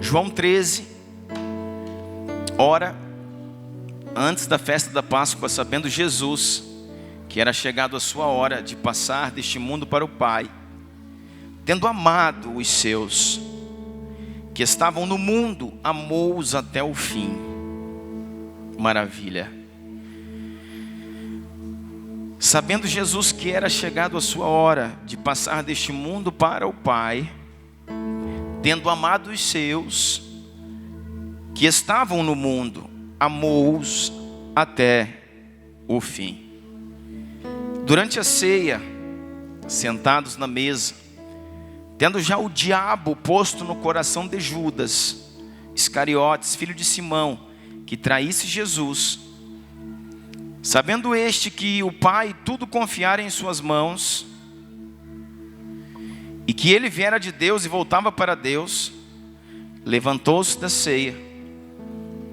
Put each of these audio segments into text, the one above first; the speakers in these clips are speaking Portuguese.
João 13, ora, antes da festa da Páscoa, sabendo Jesus que era chegado a sua hora de passar deste mundo para o Pai, tendo amado os seus que estavam no mundo, amou-os até o fim. Maravilha. Sabendo Jesus que era chegado a sua hora de passar deste mundo para o Pai, tendo amado os seus que estavam no mundo, amou-os até o fim. Durante a ceia, sentados na mesa, tendo já o diabo posto no coração de Judas Iscariotes, filho de Simão, que traísse Jesus, sabendo este que o Pai tudo confiara em suas mãos, e que ele viera de Deus e voltava para Deus, levantou-se da ceia,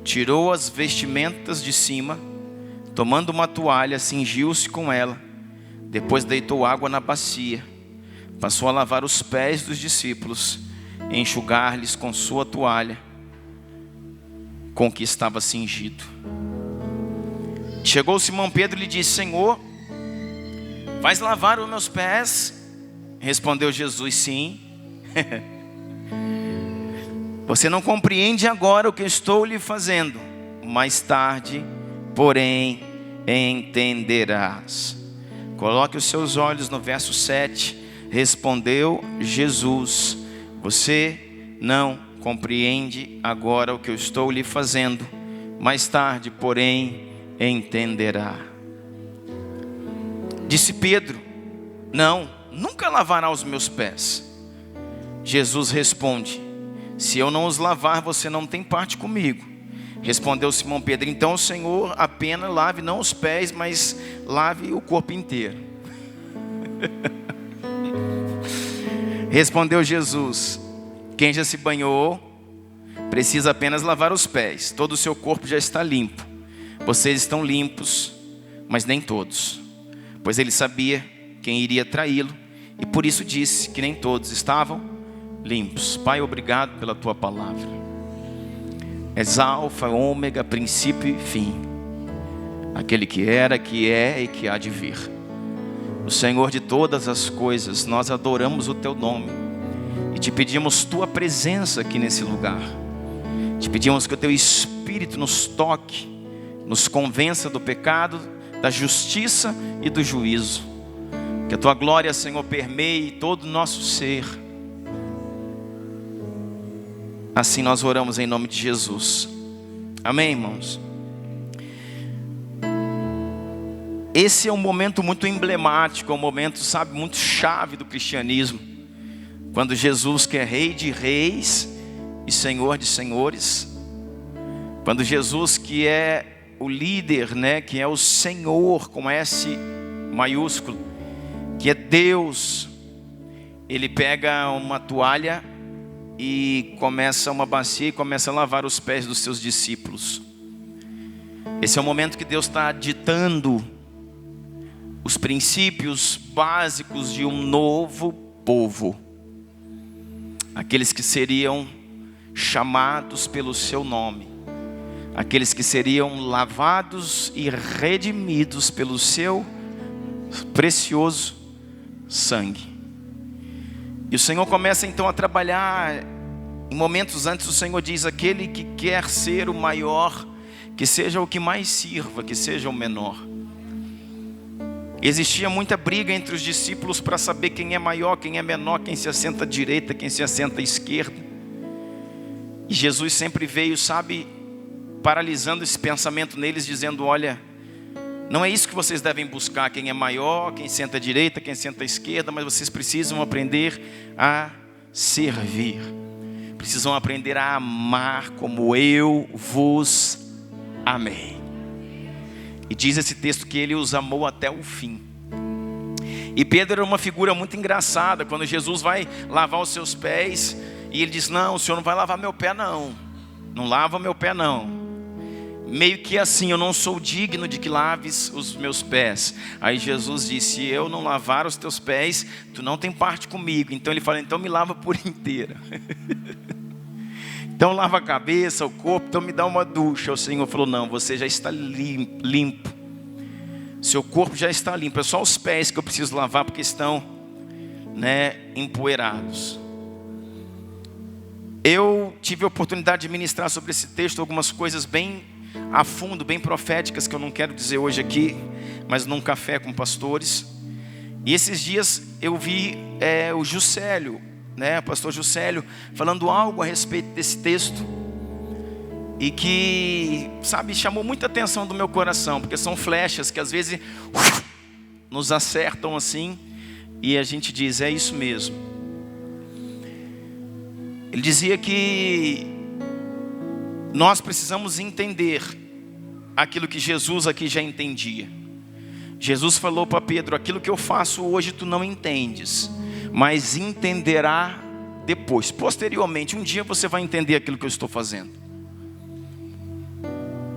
tirou as vestimentas de cima, tomando uma toalha, cingiu-se com ela, depois deitou água na bacia, passou a lavar os pés dos discípulos, e enxugar-lhes com sua toalha, com que estava cingido. Chegou Simão Pedro e lhe disse: Senhor, vais lavar os meus pés? Respondeu Jesus: sim. Você não compreende agora o que estou lhe fazendo, mais tarde, porém, entenderás. Coloque os seus olhos no verso 7. Respondeu Jesus: você não compreende agora o que eu estou lhe fazendo, mais tarde, porém, entenderá. Disse Pedro: não, nunca lavará os meus pés. Jesus responde: se eu não os lavar, você não tem parte comigo. Respondeu Simão Pedro: então o Senhor apenas lave não os pés, mas lave o corpo inteiro. Respondeu Jesus: quem já se banhou precisa apenas lavar os pés, todo o seu corpo já está limpo. Vocês estão limpos, mas nem todos. Pois ele sabia quem iria traí-lo, e por isso disse que nem todos estavam limpos. Pai, obrigado pela tua palavra. És alfa, ômega, princípio e fim, aquele que era, que é e que há de vir, o Senhor de todas as coisas. Nós adoramos o teu nome e te pedimos tua presença aqui nesse lugar. Te pedimos que o teu Espírito nos toque, nos convença do pecado, da justiça e do juízo. Que a tua glória, Senhor, permeie todo o nosso ser. Assim nós oramos em nome de Jesus. Amém, irmãos? Esse é um momento muito emblemático, é um momento, sabe, muito chave do cristianismo. Quando Jesus, que é Rei de reis e Senhor de senhores. Quando Jesus, que é o líder, né, que é o Senhor, com S maiúsculo, que é Deus, ele pega uma toalha e começa uma bacia e começa a lavar os pés dos seus discípulos. Esse é o momento que Deus está ditando os princípios básicos de um novo povo, aqueles que seriam chamados pelo seu nome, aqueles que seriam lavados e redimidos pelo seu precioso sangue. E o Senhor começa então a trabalhar. Em momentos antes o Senhor diz: aquele que quer ser o maior, que seja o que mais sirva, que seja o menor. Existia muita briga entre os discípulos para saber quem é maior, quem é menor, quem se assenta à direita, quem se assenta à esquerda. E Jesus sempre veio, sabe, paralisando esse pensamento neles, dizendo: olha, não é isso que vocês devem buscar, quem é maior, quem senta à direita, quem senta à esquerda, mas vocês precisam aprender a servir. Precisam aprender a amar como eu vos amei. E diz esse texto que ele os amou até o fim. E Pedro era uma figura muito engraçada. Quando Jesus vai lavar os seus pés, e ele diz: não, o Senhor não vai lavar meu pé não. Não lava meu pé não. Meio que assim: eu não sou digno de que laves os meus pés. Aí Jesus disse: se eu não lavar os teus pés, tu não tem parte comigo. Então ele fala: então me lava por inteira. Então lava a cabeça, o corpo, então me dá uma ducha. O Senhor falou, não, você já está limpo. Seu corpo já está limpo. É só os pés que eu preciso lavar porque estão, empoeirados. Eu tive a oportunidade de ministrar sobre esse texto algumas coisas bem a fundo, bem proféticas, que eu não quero dizer hoje aqui, mas num café com pastores. E esses dias eu vi o Juscelio, o pastor Juscelio, falando algo a respeito desse texto. E que, chamou muita atenção do meu coração, porque são flechas que às vezes nos acertam assim, e a gente diz, é isso mesmo. Ele dizia que nós precisamos entender aquilo que Jesus aqui já entendia. Jesus falou para Pedro, aquilo que eu faço hoje tu não entendes, mas entenderá depois. Posteriormente, um dia você vai entender aquilo que eu estou fazendo.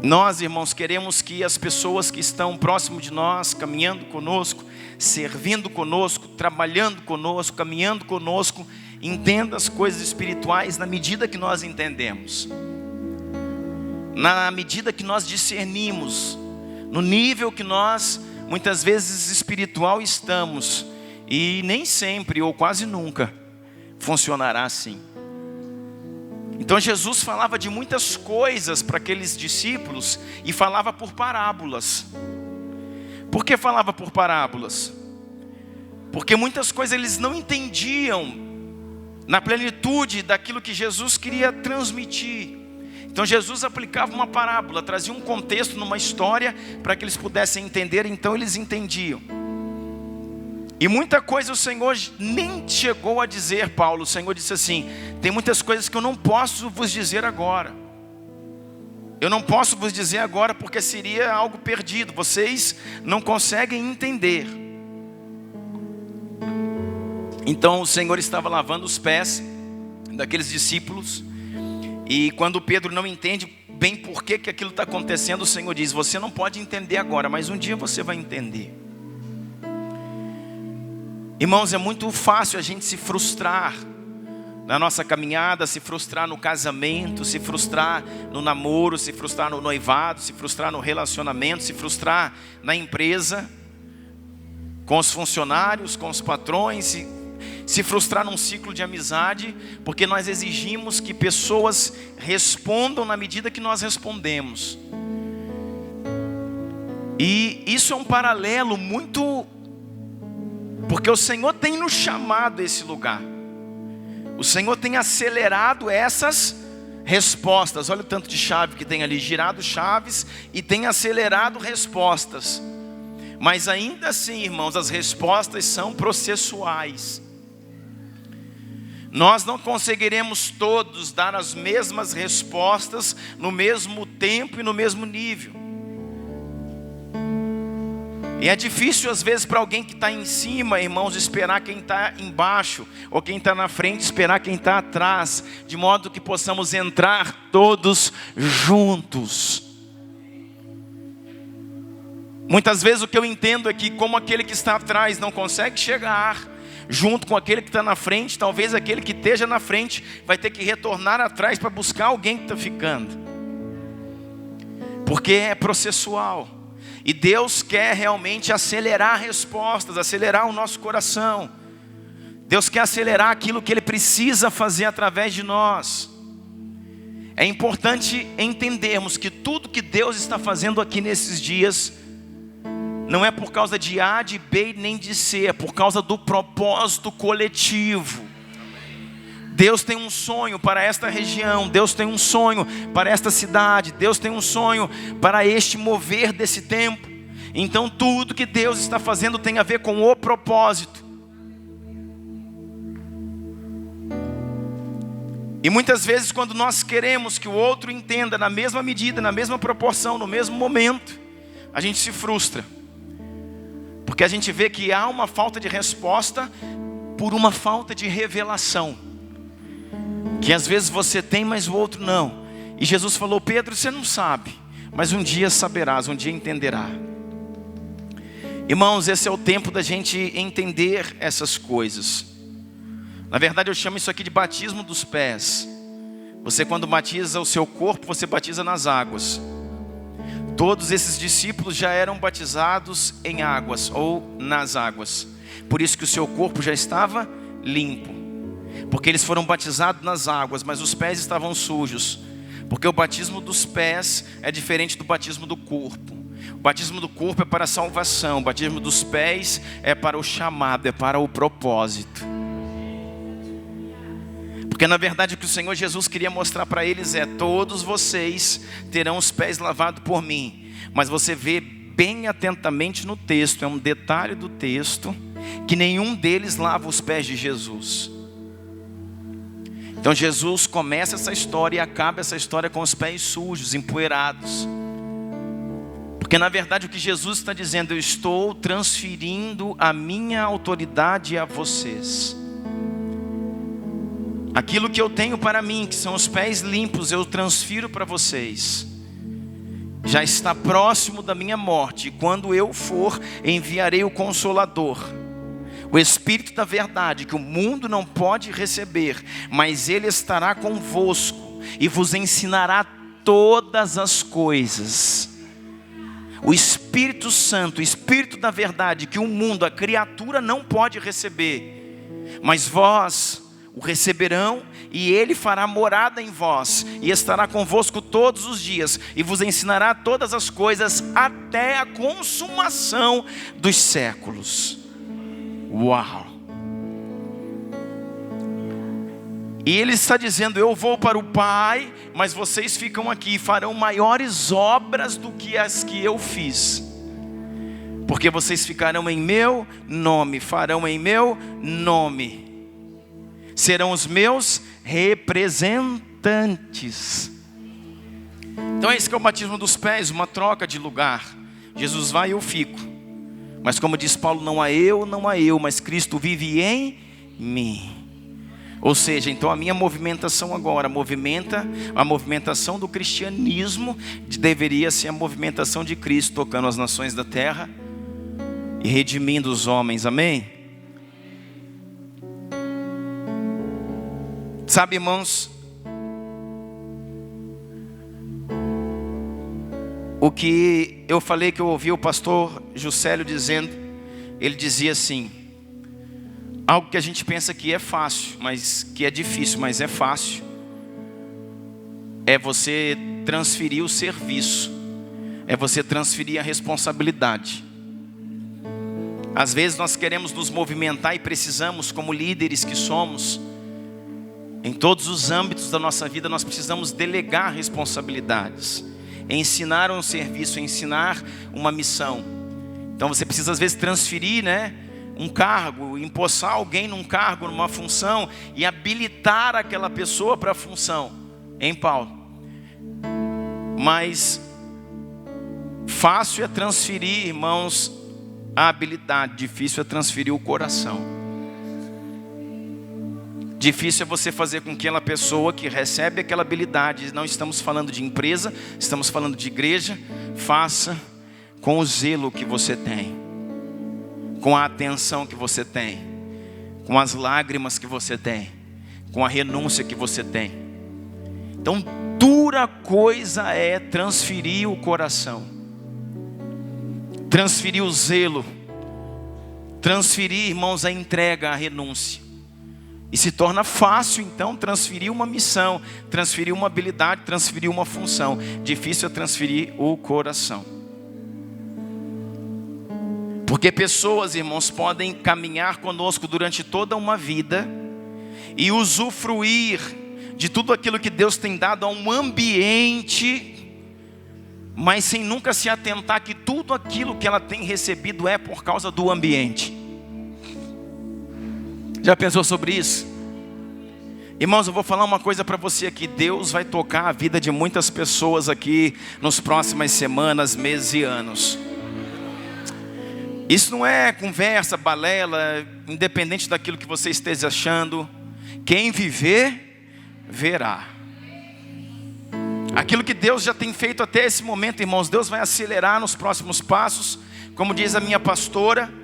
Nós, irmãos, queremos que as pessoas que estão próximo de nós, caminhando conosco, servindo conosco, trabalhando conosco, caminhando conosco, entendam as coisas espirituais na medida que nós entendemos, na medida que nós discernimos, no nível que nós, muitas vezes espiritual estamos, e nem sempre, ou quase nunca, funcionará assim. Então Jesus falava de muitas coisas para aqueles discípulos, e falava por parábolas. Por que falava por parábolas? Porque muitas coisas eles não entendiam na plenitude daquilo que Jesus queria transmitir. Então Jesus aplicava uma parábola, trazia um contexto numa história para que eles pudessem entender, então eles entendiam. E muita coisa o Senhor nem chegou a dizer, Paulo. O Senhor disse assim, tem muitas coisas que eu não posso vos dizer agora. Eu não posso vos dizer agora porque seria algo perdido, vocês não conseguem entender. Então o Senhor estava lavando os pés daqueles discípulos, e quando Pedro não entende bem por que aquilo está acontecendo, o Senhor diz, você não pode entender agora, mas um dia você vai entender. Irmãos, é muito fácil a gente se frustrar na nossa caminhada, se frustrar no casamento, se frustrar no namoro, se frustrar no noivado, se frustrar no relacionamento, se frustrar na empresa, com os funcionários, com os patrões, se frustrar num ciclo de amizade, porque nós exigimos que pessoas respondam na medida que nós respondemos. E isso é um paralelo muito, porque o Senhor tem nos chamado a esse lugar. O Senhor tem acelerado essas respostas. Olha o tanto de chave que tem ali, girado chaves e tem acelerado respostas. Mas ainda assim, irmãos, as respostas são processuais. Nós não conseguiremos todos dar as mesmas respostas no mesmo tempo e no mesmo nível. E é difícil às vezes para alguém que está em cima, irmãos, esperar quem está embaixo, ou quem está na frente esperar quem está atrás, de modo que possamos entrar todos juntos. Muitas vezes o que eu entendo é que como aquele que está atrás não consegue chegar junto com aquele que está na frente, talvez aquele que esteja na frente vai ter que retornar atrás para buscar alguém que está ficando, porque é processual. E Deus quer realmente acelerar respostas, acelerar o nosso coração. Deus quer acelerar aquilo que Ele precisa fazer através de nós. É importante entendermos que tudo que Deus está fazendo aqui nesses dias não é por causa de A, de B nem de C, é por causa do propósito coletivo. Deus tem um sonho para esta região, Deus tem um sonho para esta cidade, Deus tem um sonho para este mover desse tempo. Então tudo que Deus está fazendo tem a ver com o propósito. E muitas vezes quando nós queremos que o outro entenda na mesma medida, na mesma proporção, no mesmo momento, a gente se frustra. Porque a gente vê que há uma falta de resposta por uma falta de revelação. Que às vezes você tem, mas o outro não. E Jesus falou, Pedro, você não sabe, mas um dia saberás, um dia entenderá. Irmãos, esse é o tempo da gente entender essas coisas. Na verdade eu chamo isso aqui de batismo dos pés. Você, quando batiza o seu corpo, você batiza nas águas. Todos esses discípulos já eram batizados em águas ou nas águas. Por isso que o seu corpo já estava limpo. Porque eles foram batizados nas águas, mas os pés estavam sujos. Porque o batismo dos pés é diferente do batismo do corpo. O batismo do corpo é para a salvação. O batismo dos pés é para o chamado, é para o propósito. Porque na verdade o que o Senhor Jesus queria mostrar para eles é: todos vocês terão os pés lavados por mim. Mas você vê bem atentamente no texto, é um detalhe do texto, que nenhum deles lava os pés de Jesus. Então Jesus começa essa história e acaba essa história com os pés sujos, empoeirados. Porque na verdade o que Jesus está dizendo: eu estou transferindo a minha autoridade a vocês. Aquilo que eu tenho para mim, que são os pés limpos, eu transfiro para vocês. Já está próximo da minha morte, e quando eu for, enviarei o Consolador, o Espírito da verdade, que o mundo não pode receber, mas Ele estará convosco e vos ensinará todas as coisas. O Espírito Santo, o Espírito da verdade, que o mundo, a criatura não pode receber, mas vós o receberão, e Ele fará morada em vós, e estará convosco todos os dias, e vos ensinará todas as coisas, até a consumação dos séculos. Uau! E Ele está dizendo: eu vou para o Pai, mas vocês ficam aqui e farão maiores obras do que as que eu fiz. Porque vocês ficarão em meu nome, farão em meu nome. Serão os meus representantes. Então esse que é o batismo dos pés, uma troca de lugar. Jesus vai e eu fico. Mas como diz Paulo, não há eu, mas Cristo vive em mim. Ou seja, então a minha movimentação agora, a movimentação do cristianismo deveria ser a movimentação de Cristo, tocando as nações da terra e redimindo os homens, amém? Sabe, irmãos, o que eu falei, que eu ouvi o pastor Juscelio dizendo, ele dizia assim: algo que a gente pensa que é fácil, mas que é difícil, mas é fácil, é você transferir o serviço, é você transferir a responsabilidade. Às vezes nós queremos nos movimentar e precisamos, como líderes que somos, em todos os âmbitos da nossa vida, nós precisamos delegar responsabilidades, ensinar um serviço, ensinar uma missão. Então você precisa às vezes transferir, um cargo, empossar alguém num cargo, numa função, e habilitar aquela pessoa para a função, hein, Paulo? Mas fácil é transferir, irmãos, a habilidade, difícil é transferir o coração. Difícil é você fazer com que aquela pessoa que recebe aquela habilidade, não estamos falando de empresa, estamos falando de igreja, faça com o zelo que você tem, com a atenção que você tem, com as lágrimas que você tem, com a renúncia que você tem. Então, dura coisa é transferir o coração, transferir o zelo, transferir, irmãos, a entrega, a renúncia. E se torna fácil então transferir uma missão, transferir uma habilidade, transferir uma função. Difícil é transferir o coração. Porque pessoas, irmãos, podem caminhar conosco durante toda uma vida e usufruir de tudo aquilo que Deus tem dado a um ambiente, mas sem nunca se atentar que tudo aquilo que ela tem recebido é por causa do ambiente. Já pensou sobre isso? Irmãos, eu vou falar uma coisa para você aqui. Deus vai tocar a vida de muitas pessoas aqui nos próximas semanas, meses e anos. Isso não é conversa, balela, independente daquilo que você esteja achando. Quem viver, verá. Aquilo que Deus já tem feito até esse momento, irmãos, Deus vai acelerar nos próximos passos. Como diz a minha pastora,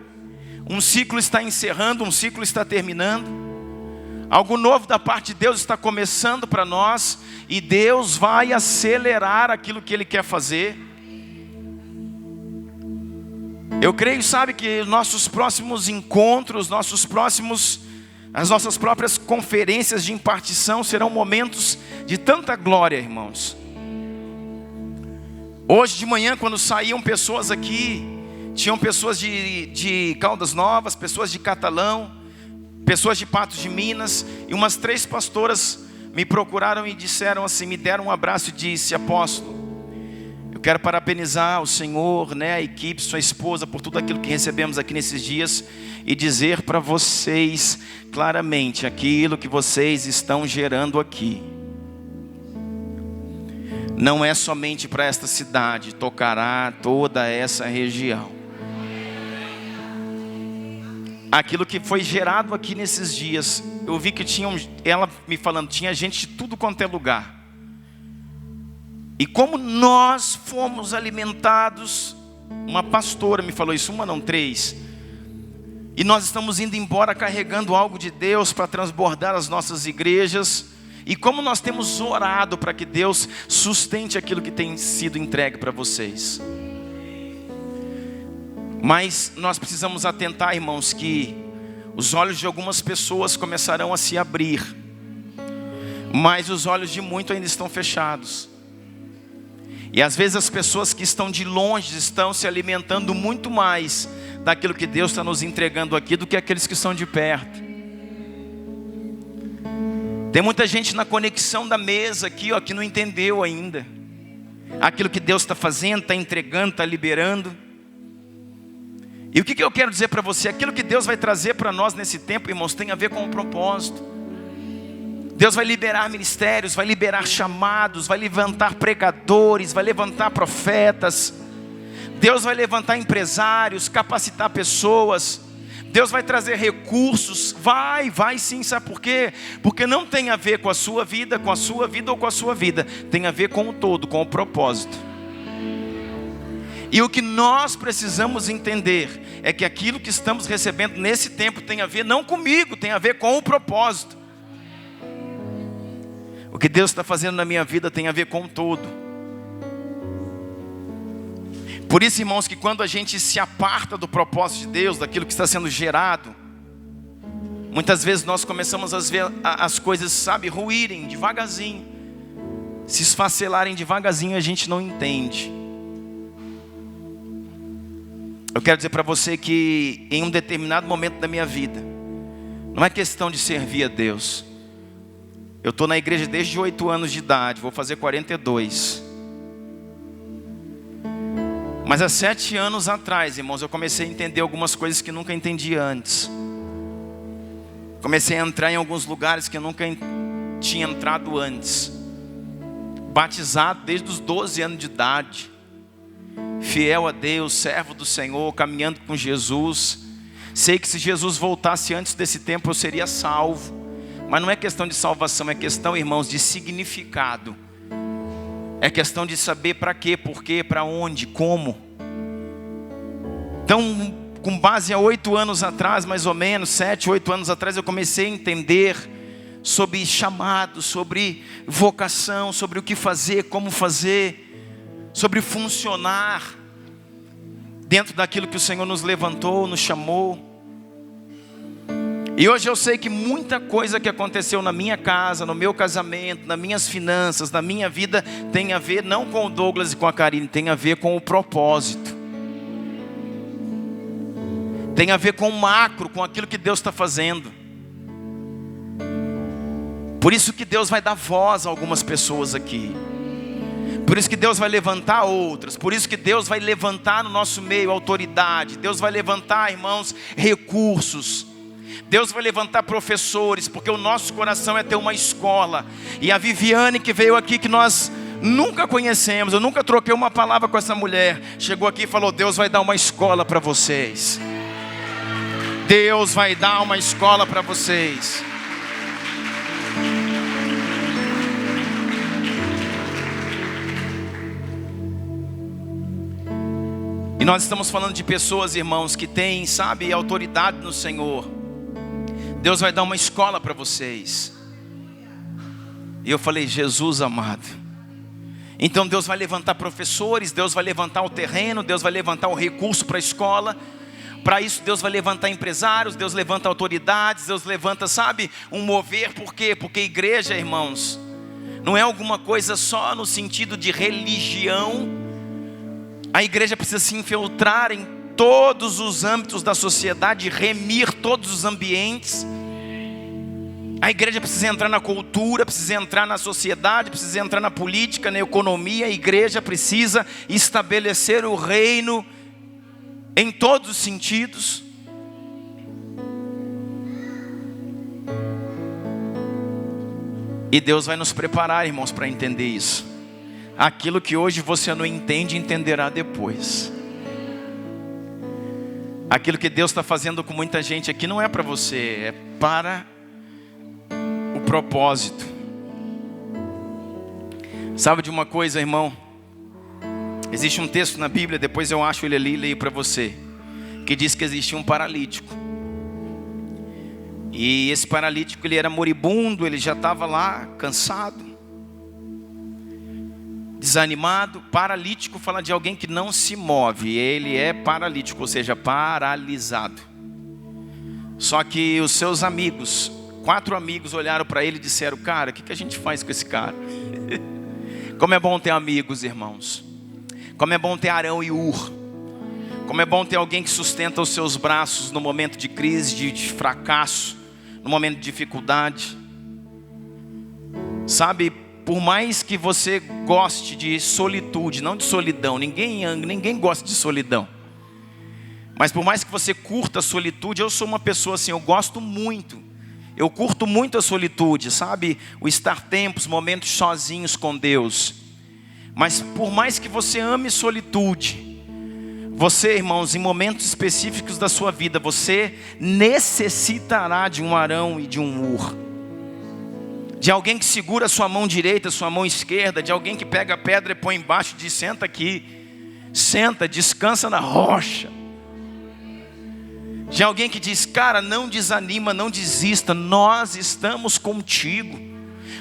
um ciclo está encerrando, um ciclo está terminando. Algo novo da parte de Deus está começando para nós, e Deus vai acelerar aquilo que Ele quer fazer. Eu creio, sabe, que nossos próximos encontros, as nossas próprias conferências de impartição serão momentos de tanta glória, irmãos. Hoje de manhã, quando saíam pessoas aqui, tinham pessoas de Caldas Novas, pessoas de Catalão, pessoas de Patos de Minas, e umas 3 pastoras me procuraram e disseram assim, me deram um abraço e disse: apóstolo, eu quero parabenizar o senhor, a equipe, sua esposa, por tudo aquilo que recebemos aqui nesses dias, e dizer para vocês claramente aquilo que vocês estão gerando aqui. Não é somente para esta cidade, tocará toda essa região. Aquilo que foi gerado aqui nesses dias, eu vi que ela me falando, tinha gente de tudo quanto é lugar. E como nós fomos alimentados, uma pastora me falou isso, 3. E nós estamos indo embora carregando algo de Deus para transbordar as nossas igrejas. E como nós temos orado para que Deus sustente aquilo que tem sido entregue para vocês. Mas nós precisamos atentar, irmãos, que os olhos de algumas pessoas começarão a se abrir, mas os olhos de muitos ainda estão fechados. E às vezes as pessoas que estão de longe estão se alimentando muito mais daquilo que Deus está nos entregando aqui do que aqueles que estão de perto. Tem muita gente na conexão da mesa aqui, que não entendeu ainda aquilo que Deus está fazendo, está entregando, está liberando. E o que eu quero dizer para você? Aquilo que Deus vai trazer para nós nesse tempo, irmãos, tem a ver com o propósito. Deus vai liberar ministérios, vai liberar chamados, vai levantar pregadores, vai levantar profetas. Deus vai levantar empresários, capacitar pessoas. Deus vai trazer recursos, vai sim, sabe por quê? Porque não tem a ver com a sua vida ou com a sua vida. Tem a ver com o todo, com o propósito. E o que nós precisamos entender é que aquilo que estamos recebendo nesse tempo tem a ver não comigo, tem a ver com o propósito. O que Deus está fazendo na minha vida tem a ver com o todo. Por isso, irmãos, que quando a gente se aparta do propósito de Deus, daquilo que está sendo gerado, muitas vezes nós começamos a ver as coisas, sabe, ruírem devagarzinho, se esfacelarem devagarzinho, a gente não entende. Eu quero dizer para você que em um determinado momento da minha vida, não é questão de servir a Deus. Eu estou na igreja desde 8 anos de idade, vou fazer 42. Mas há 7 anos atrás, irmãos, eu comecei a entender algumas coisas que nunca entendi antes. Comecei a entrar em alguns lugares que eu nunca tinha entrado antes. Batizado desde os 12 anos de idade. Fiel a Deus, servo do Senhor, caminhando com Jesus. Sei que se Jesus voltasse antes desse tempo eu seria salvo. Mas não é questão de salvação, é questão, irmãos, de significado. É questão de saber para quê, por quê, para onde, como. Então, com base a 8 anos atrás, mais ou menos, 7, 8 anos atrás, eu comecei a entender sobre chamado, sobre vocação, sobre o que fazer, como fazer, sobre funcionar dentro daquilo que o Senhor nos levantou, nos chamou. E hoje eu sei que muita coisa que aconteceu na minha casa, no meu casamento, nas minhas finanças, na minha vida, tem a ver não com o Douglas e com a Karine, tem a ver com o propósito. Tem a ver com o macro, com aquilo que Deus está fazendo. Por isso que Deus vai dar voz a algumas pessoas aqui. Por isso que Deus vai levantar outras. Por isso que Deus vai levantar no nosso meio autoridade. Deus vai levantar, irmãos, recursos. Deus vai levantar professores, porque o nosso coração é ter uma escola. E a Viviane que veio aqui, que nós nunca conhecemos, eu nunca troquei uma palavra com essa mulher, chegou aqui e falou: Deus vai dar uma escola para vocês. Deus vai dar uma escola para vocês. E nós estamos falando de pessoas, irmãos, que têm, sabe, autoridade no Senhor. Deus vai dar uma escola para vocês. E eu falei, Jesus amado. Então Deus vai levantar professores, Deus vai levantar o terreno, Deus vai levantar o recurso para a escola. Para isso Deus vai levantar empresários, Deus levanta autoridades, Deus levanta, sabe, um mover. Por quê? Porque igreja, irmãos, não é alguma coisa só no sentido de religião. A igreja precisa se infiltrar em todos os âmbitos da sociedade, remir todos os ambientes. A igreja precisa entrar na cultura, precisa entrar na sociedade, precisa entrar na política, na economia. A igreja precisa estabelecer o reino em todos os sentidos. E Deus vai nos preparar, irmãos, para entender isso. Aquilo que hoje você não entende, entenderá depois. Aquilo que Deus está fazendo com muita gente aqui não é para você, é para o propósito. Sabe de uma coisa, irmão? Existe um texto na Bíblia, depois eu acho ele ali e leio para você, que diz que existia um paralítico. E esse paralítico, ele era moribundo, ele já estava lá, cansado, desanimado. Paralítico fala de alguém que não se move, ele é paralítico, ou seja, paralisado. Só que os seus amigos, 4 amigos olharam para ele e disseram, cara, o que a gente faz com esse cara? Como é bom ter amigos, irmãos. Como é bom ter Arão e Ur. Como é bom ter alguém que sustenta os seus braços no momento de crise, de fracasso, no momento de dificuldade. Sabe, por mais que você goste de solitude, não de solidão, ninguém gosta de solidão. Mas por mais que você curta a solitude, eu sou uma pessoa assim, eu gosto muito. Eu curto muito a solitude, sabe? O estar tempos, momentos sozinhos com Deus. Mas por mais que você ame solitude, você, irmãos, em momentos específicos da sua vida, você necessitará de um Arão e de um Ur. De alguém que segura a sua mão direita, a sua mão esquerda. De alguém que pega a pedra e põe embaixo e diz, senta aqui. Senta, descansa na rocha. De alguém que diz, cara, não desanima, não desista. Nós estamos contigo.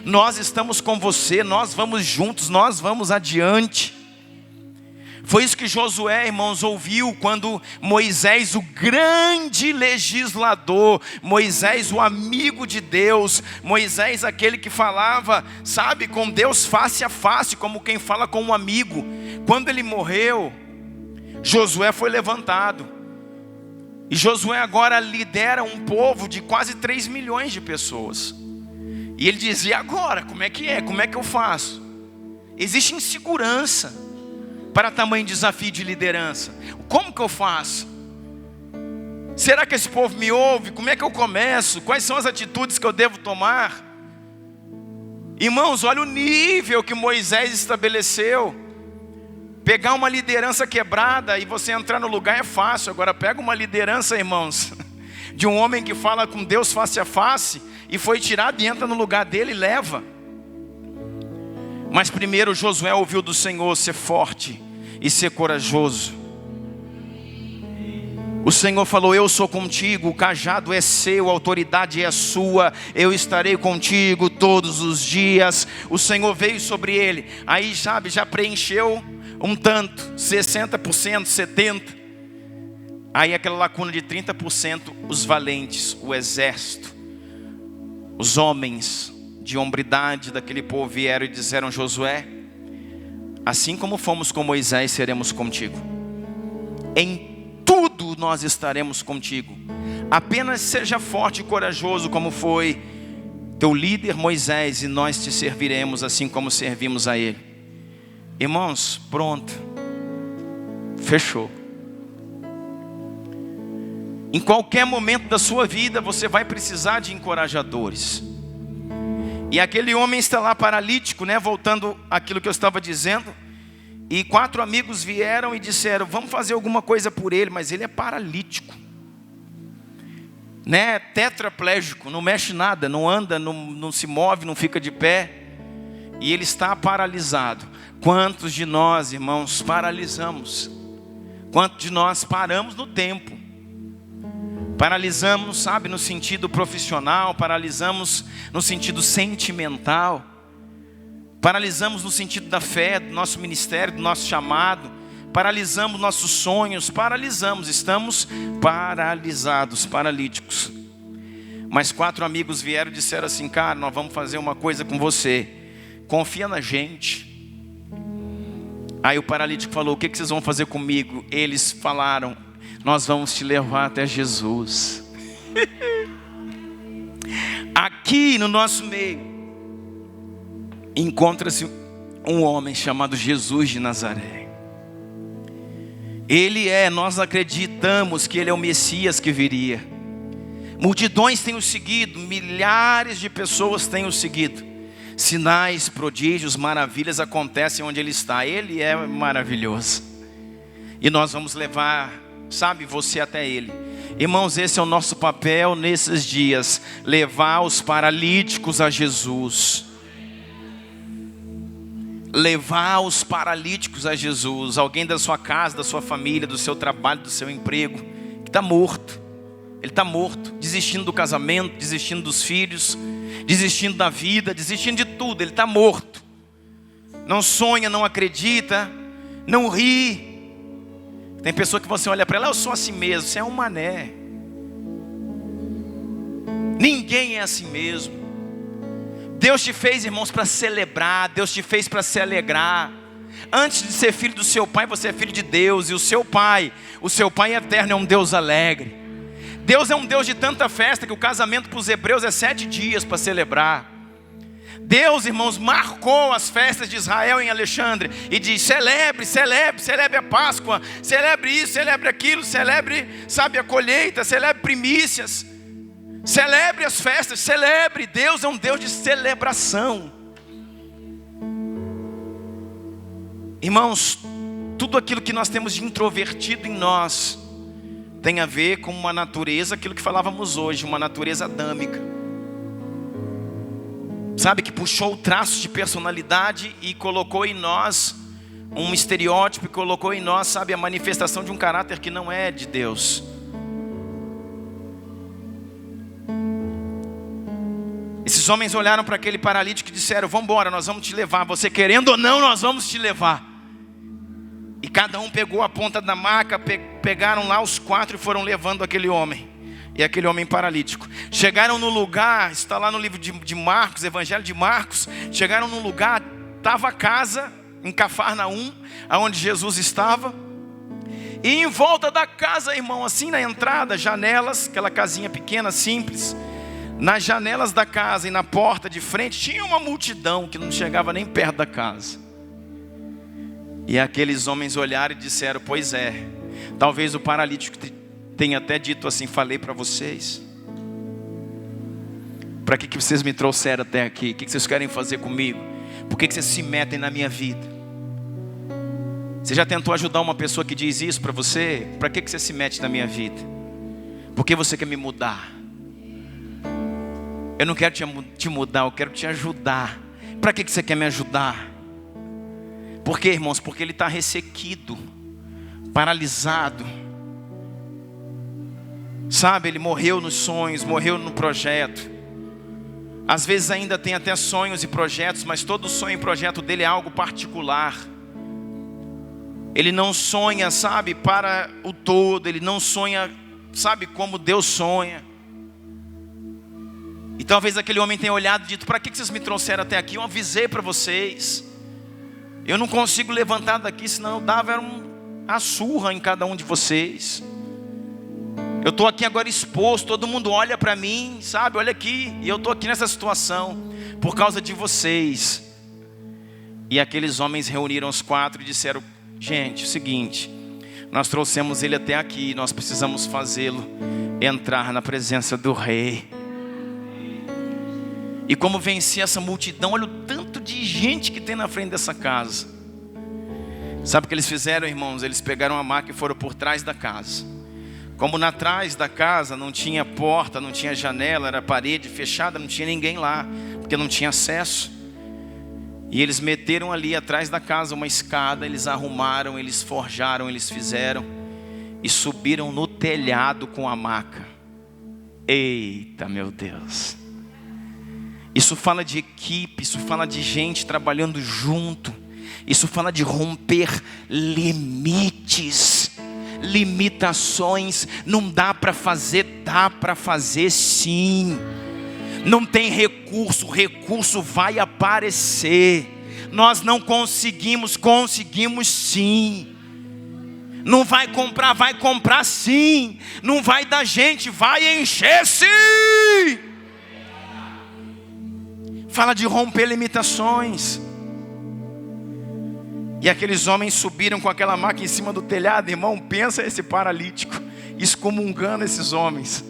Nós estamos com você, nós vamos juntos, nós vamos adiante. Foi isso que Josué, irmãos, ouviu quando Moisés, o grande legislador, Moisés, o amigo de Deus, Moisés, aquele que falava, sabe, com Deus face a face, como quem fala com um amigo. Quando ele morreu, Josué foi levantado. E Josué agora lidera um povo de quase 3 milhões de pessoas. E ele dizia, e agora? Como é que é? Como é que eu faço? Existe insegurança para tamanho desafio de liderança. Como que eu faço? Será que esse povo me ouve? Como é que eu começo? Quais são as atitudes que eu devo tomar? Irmãos, olha o nível que Moisés estabeleceu. Pegar uma liderança quebrada e você entrar no lugar é fácil. Agora pega uma liderança, irmãos, de um homem que fala com Deus face a face, e foi tirado e entra no lugar dele e leva. Mas primeiro Josué ouviu do Senhor, ser forte e ser corajoso. O Senhor falou, eu sou contigo, o cajado é seu, a autoridade é sua, eu estarei contigo todos os dias. O Senhor veio sobre ele, aí sabe, já preencheu um tanto, 60%, 70%. Aí aquela lacuna de 30%, os valentes, o exército. Os homens de hombridade daquele povo vieram e disseram, Josué, assim como fomos com Moisés, seremos contigo. Em tudo nós estaremos contigo. Apenas seja forte e corajoso como foi teu líder Moisés, e nós te serviremos assim como servimos a ele. Irmãos, pronto. Fechou. Em qualquer momento da sua vida, você vai precisar de encorajadores. E aquele homem está lá paralítico, né? Voltando àquilo que eu estava dizendo. E 4 amigos vieram e disseram, vamos fazer alguma coisa por ele, mas ele é paralítico. Né? Tetraplégico, não mexe nada, não anda, não se move, não fica de pé. E ele está paralisado. Quantos de nós, irmãos, paralisamos? Quantos de nós paramos no tempo? Paralisamos, sabe, no sentido profissional, paralisamos no sentido sentimental, paralisamos no sentido da fé, do nosso ministério, do nosso chamado, paralisamos nossos sonhos, paralisamos, estamos paralisados, paralíticos. Mas 4 amigos vieram e disseram assim: cara, nós vamos fazer uma coisa com você, confia na gente. Aí o paralítico falou: o que vocês vão fazer comigo? Eles falaram: nós vamos te levar até Jesus. Aqui no nosso meio encontra-se um homem chamado Jesus de Nazaré. Nós acreditamos que ele é o Messias que viria. Multidões têm o seguido, milhares de pessoas têm o seguido. Sinais, prodígios, maravilhas acontecem onde ele está. Ele é maravilhoso. E nós vamos levar, sabe, você até ele. Irmãos, esse é o nosso papel nesses dias: levar os paralíticos a Jesus. Levar os paralíticos a Jesus. Alguém da sua casa, da sua família, do seu trabalho, do seu emprego, que está morto. Ele está morto, desistindo do casamento, desistindo dos filhos, desistindo da vida, desistindo de tudo. Ele está morto. Não sonha, não acredita, não ri. Tem pessoa que você olha para ela: eu sou assim mesmo. Você é um mané. Ninguém é assim mesmo. Deus te fez, irmãos, para celebrar. Deus te fez para se alegrar. Antes de ser filho do seu pai, você é filho de Deus. E o seu pai eterno, é um Deus alegre. Deus é um Deus de tanta festa que o casamento para os hebreus é 7 dias para celebrar. Deus, irmãos, marcou as festas de Israel em Alexandre e diz: celebre, celebre, celebre a Páscoa, celebre isso, celebre aquilo, celebre, sabe, a colheita, celebre primícias, celebre as festas, celebre. Deus é um Deus de celebração. Irmãos, tudo aquilo que nós temos de introvertido em nós tem a ver com uma natureza, aquilo que falávamos hoje, uma natureza adâmica. Sabe, que puxou o traço de personalidade e colocou em nós um estereótipo, e colocou em nós, sabe, a manifestação de um caráter que não é de Deus. Esses homens olharam para aquele paralítico e disseram: vamos embora, nós vamos te levar. Você querendo ou não, nós vamos te levar. E cada um pegou a ponta da maca, pegaram lá os 4 e foram levando aquele homem. E aquele homem paralítico. Chegaram no lugar, está lá no livro de Marcos, Evangelho de Marcos. Chegaram no lugar, estava a casa em Cafarnaum, aonde Jesus estava. E em volta da casa, irmão, assim na entrada, janelas, aquela casinha pequena, simples. Nas janelas da casa e na porta de frente, tinha uma multidão que não chegava nem perto da casa. E aqueles homens olharam e disseram: pois é, talvez o paralítico tenha até dito assim: falei para vocês. Para que vocês me trouxeram até aqui? O que vocês querem fazer comigo? Por que vocês se metem na minha vida? Você já tentou ajudar uma pessoa que diz isso para você? Para que você se mete na minha vida? Porque você quer me mudar? Eu não quero te mudar, eu quero te ajudar. Para que você quer me ajudar? Por quê, irmãos? Porque ele está ressequido, paralisado. Sabe, ele morreu nos sonhos, morreu no projeto. Às vezes ainda tem até sonhos e projetos, mas todo sonho e projeto dele é algo particular. Ele não sonha, sabe, para o todo. Ele não sonha, sabe, como Deus sonha. E talvez aquele homem tenha olhado e dito: para que vocês me trouxeram até aqui? Eu avisei para vocês. Eu não consigo levantar daqui, senão eu dava uma surra em cada um de vocês. Eu estou aqui agora exposto, todo mundo olha para mim, sabe, olha aqui. E eu estou aqui nessa situação por causa de vocês. E aqueles homens reuniram os 4 e disseram: gente, é o seguinte, nós trouxemos ele até aqui, nós precisamos fazê-lo entrar na presença do rei. E como vencer essa multidão? Olha o tanto de gente que tem na frente dessa casa. Sabe o que eles fizeram, irmãos? Eles pegaram a maca e foram por trás da casa. Como na trás da casa não tinha porta, não tinha janela, era parede fechada, não tinha ninguém lá, porque não tinha acesso. E eles meteram ali atrás da casa uma escada, eles arrumaram, eles forjaram, eles fizeram e subiram no telhado com a maca. Eita, meu Deus. Isso fala de equipe, isso fala de gente trabalhando junto. Isso fala de romper limites, limitações. Não dá para fazer, dá para fazer sim. Não tem recurso, o recurso vai aparecer. Nós não conseguimos, conseguimos sim. Não vai comprar sim. Não vai dar gente, vai encher sim. Fala de romper limitações. E aqueles homens subiram com aquela maca em cima do telhado. Irmão, pensa esse paralítico excomungando esses homens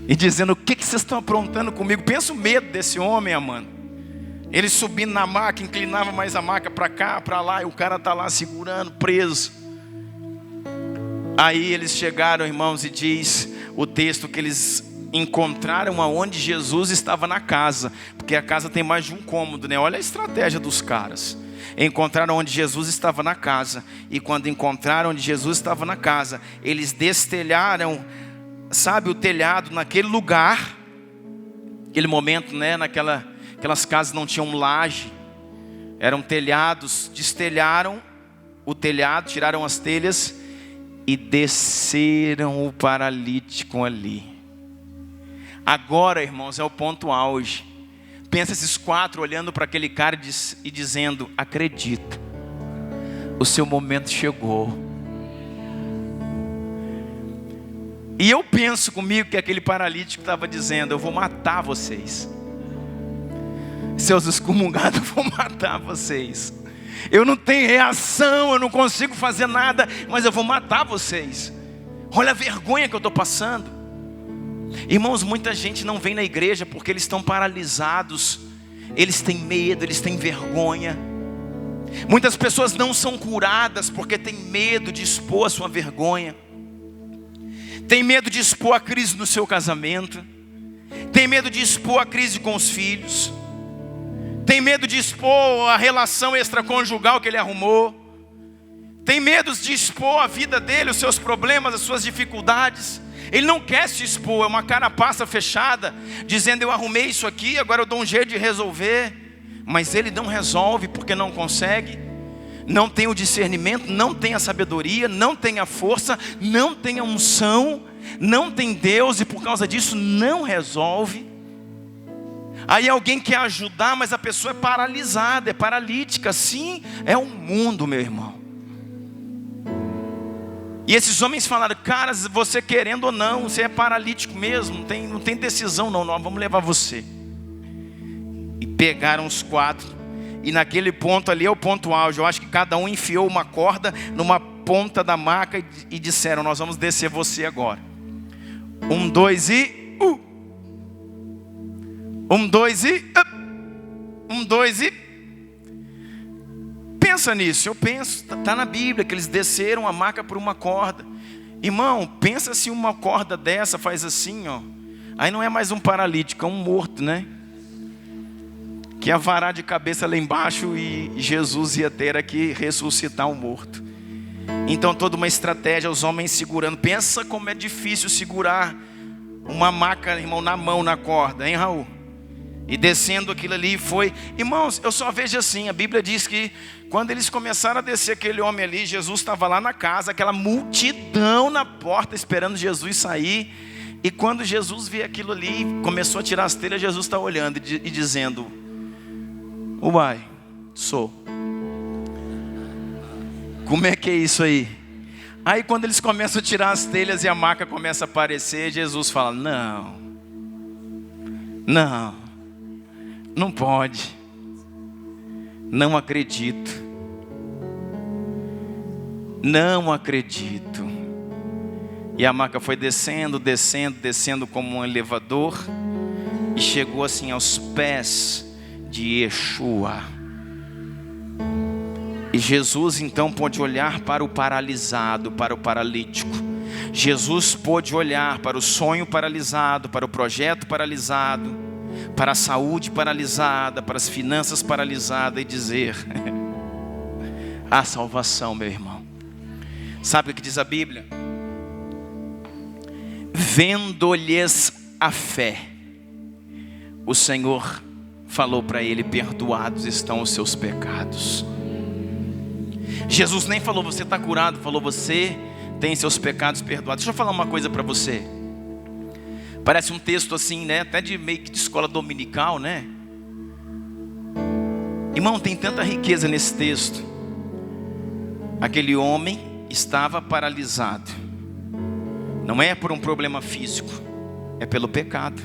e dizendo: o que vocês estão aprontando comigo? Pensa o medo desse homem, amado. Ele subindo na maca, inclinava mais a maca para cá, para lá, e o cara está lá segurando, preso. Aí eles chegaram, irmãos, e diz o texto que eles encontraram aonde Jesus estava na casa, porque a casa tem mais de um cômodo, né? Olha a estratégia dos caras. Encontraram onde Jesus estava na casa, e quando encontraram onde Jesus estava na casa, eles destelharam, sabe, o telhado naquele lugar. Aquele momento, né, aquelas casas não tinham laje, eram telhados. Destelharam o telhado, tiraram as telhas e desceram o paralítico ali. Agora, irmãos, é o ponto auge. Pensa esses quatro olhando para aquele cara e dizendo: acredita, o seu momento chegou. E eu penso comigo que aquele paralítico estava dizendo: eu vou matar vocês, seus excomungados, eu vou matar vocês. Eu não tenho reação, eu não consigo fazer nada, mas eu vou matar vocês. Olha a vergonha que eu estou passando. Irmãos, muita gente não vem na igreja porque eles estão paralisados. Eles têm medo, eles têm vergonha. Muitas pessoas não são curadas porque têm medo de expor a sua vergonha. Tem medo de expor a crise no seu casamento. Tem medo de expor a crise com os filhos. Tem medo de expor a relação extraconjugal que ele arrumou. Tem medo de expor a vida dele, os seus problemas, as suas dificuldades. Ele não quer se expor, é uma carapaça fechada, dizendo: eu arrumei isso aqui, agora eu dou um jeito de resolver. Mas ele não resolve porque não consegue. Não tem o discernimento, não tem a sabedoria, não tem a força, não tem a unção, não tem Deus, e por causa disso não resolve. Aí alguém quer ajudar, mas a pessoa é paralisada, é paralítica. Assim é o mundo, meu irmão. E esses homens falaram: cara, você querendo ou não, você é paralítico mesmo, não tem decisão não, nós vamos levar você. E pegaram os quatro. E naquele ponto ali é o ponto auge. Eu acho que cada um enfiou uma corda numa ponta da maca e disseram: nós vamos descer você agora. 1, 2 e... 1, 2 e... 1, 2 e... Pensa nisso, eu penso, está na Bíblia que eles desceram a maca por uma corda. Irmão, pensa se uma corda dessa faz assim, ó. Aí não é mais um paralítico, é um morto, né? Que ia varar de cabeça lá embaixo e Jesus ia ter que ressuscitar um morto. Então toda uma estratégia, os homens segurando. Pensa como é difícil segurar uma maca, irmão, na mão, na corda, hein, Raul? E descendo aquilo ali foi... Irmãos, eu só vejo assim, a Bíblia diz que quando eles começaram a descer aquele homem ali, Jesus estava lá na casa, aquela multidão na porta esperando Jesus sair. E quando Jesus vê aquilo ali, começou a tirar as telhas, Jesus está olhando e dizendo: uai, sou. Como é que é isso aí? Aí quando eles começam a tirar as telhas e a maca começa a aparecer, Jesus fala: não pode. Não acredito. Não acredito. E a maca foi descendo, descendo, descendo como um elevador. E chegou assim aos pés de Yeshua. E Jesus então pôde olhar para o paralisado, para o paralítico. Jesus pôde olhar para o sonho paralisado, para o projeto paralisado, para a saúde paralisada, para as finanças paralisadas e dizer: há salvação, meu irmão. Sabe o que diz a Bíblia? Vendo-lhes a fé, o Senhor falou para ele: perdoados estão os seus pecados. Jesus nem falou você está curado, falou você tem seus pecados perdoados. Deixa eu falar uma coisa para você. Parece um texto assim, né? Até de meio que de escola dominical, né? Irmão, tem tanta riqueza nesse texto. Aquele homem estava paralisado. Não é por um problema físico, é pelo pecado.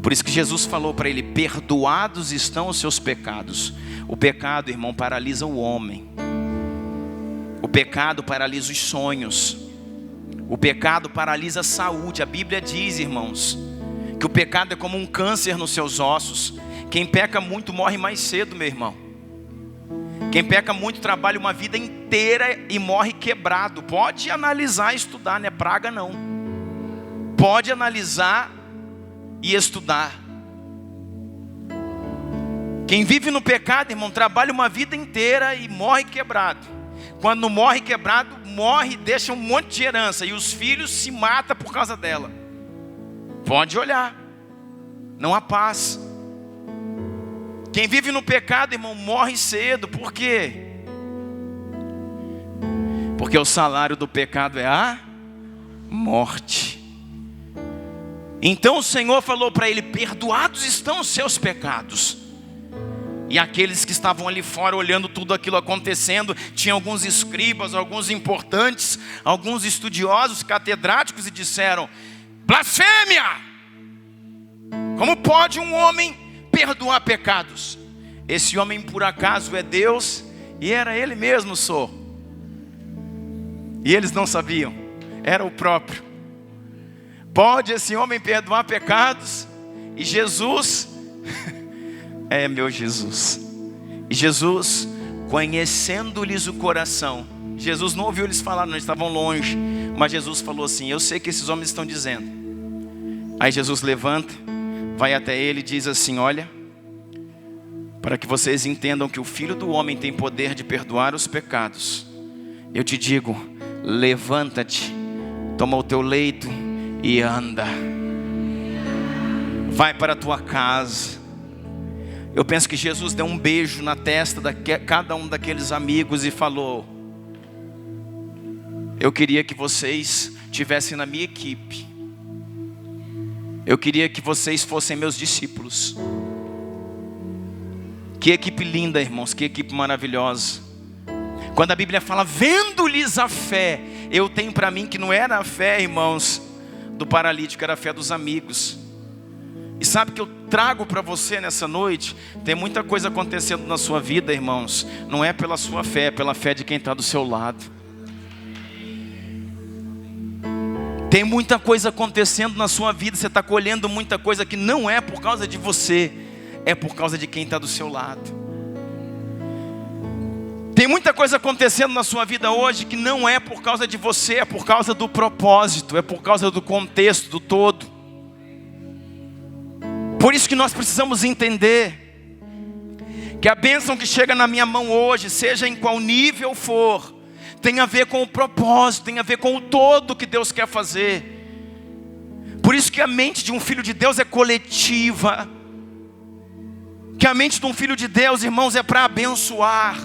Por isso que Jesus falou para ele: perdoados estão os seus pecados. O pecado, irmão, paralisa o homem. O pecado paralisa os sonhos. O pecado paralisa a saúde. A Bíblia diz, irmãos, que o pecado é como um câncer nos seus ossos. Quem peca muito morre mais cedo, meu irmão. Quem peca muito trabalha uma vida inteira e morre quebrado. Pode analisar e estudar, não é praga não. Pode analisar e estudar. Quem vive no pecado, irmão, trabalha uma vida inteira e morre quebrado. Quando não morre quebrado, morre e deixa um monte de herança. E os filhos se matam por causa dela. Pode olhar. Não há paz. Quem vive no pecado, irmão, morre cedo. Por quê? Porque o salário do pecado é a morte. Então o Senhor falou para ele: perdoados estão os seus pecados. E aqueles que estavam ali fora olhando tudo aquilo acontecendo, tinha alguns escribas, alguns importantes, alguns estudiosos, catedráticos, e disseram: blasfêmia! Como pode um homem perdoar pecados? Esse homem por acaso é Deus? E era ele mesmo, só. E eles não sabiam, era o próprio. Pode esse homem perdoar pecados? E Jesus é meu Jesus. E Jesus, conhecendo-lhes o coração, Jesus não ouviu eles falar, não, estavam longe. Mas Jesus falou assim: eu sei que esses homens estão dizendo. Aí Jesus levanta, vai até ele e diz assim: olha, para que vocês entendam que o Filho do Homem tem poder de perdoar os pecados, eu te digo, levanta-te, toma o teu leito e anda. Vai para a tua casa. Eu penso que Jesus deu um beijo na testa de cada um daqueles amigos e falou: eu queria que vocês estivessem na minha equipe. Eu queria que vocês fossem meus discípulos. Que equipe linda, irmãos, que equipe maravilhosa. Quando a Bíblia fala vendo-lhes a fé, eu tenho para mim que não era a fé, irmãos, do paralítico, era a fé dos amigos. E sabe que eu trago para você nessa noite? Tem muita coisa acontecendo na sua vida, irmãos. Não é pela sua fé, é pela fé de quem está do seu lado. Tem muita coisa acontecendo na sua vida. Você está colhendo muita coisa que não é por causa de você, é por causa de quem está do seu lado. Tem muita coisa acontecendo na sua vida hoje que não é por causa de você, é por causa do propósito, é por causa do contexto, do todo. Por isso que nós precisamos entender que a bênção que chega na minha mão hoje, seja em qual nível for, tem a ver com o propósito, tem a ver com o todo que Deus quer fazer. Por isso que a mente de um filho de Deus é coletiva. Que a mente de um filho de Deus, irmãos, é para abençoar.